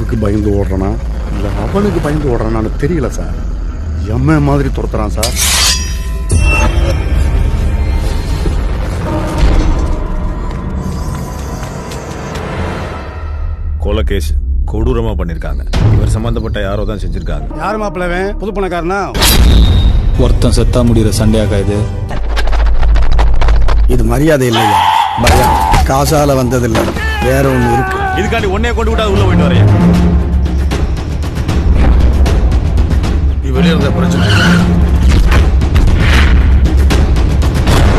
அவனுக்கு பயந்து ஓடுறானா இல்லை அவனுக்கு பயந்து ஓடுறானான்னு தெரியல சார். எம்ம மாதிரி துரத்துறான் சார். கொலை கேஸ் கொடூரமா பண்ணிருக்காங்க. இவர் சம்பந்தப்பட்ட யாரோ தான் செஞ்சிருக்காங்க. யாரு மாப்பிள்ளவன்? புது பணக்காரனா? ஒருத்தன் செத்தா முடிகிற சண்டையாக்கா இது? இது மரியாதை இல்லையா? பயம் காசால வந்ததில்லை, வேற ஒண்ணு இருக்கு. இதுக்காண்டி உன்னைய கொண்டு விட்டா உள்ள போயிட்டு வரேன். நீ வெளியே இருந்த பிரச்சனை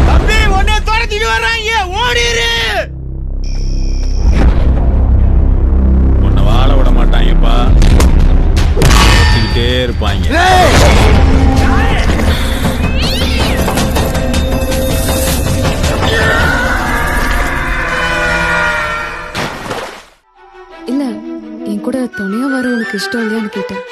தம்பி, உன்னை துரத்திட்டு வர்றாங்க, ஓடிரு. உன்னை வாழ விட மாட்டாங்கப்பா, வச்சுக்கிட்டே இருப்பாங்க. இல்ல, என் கூட துணையா வர உனக்கு இஷ்டம் இல்லையான்னு கேட்டேன்.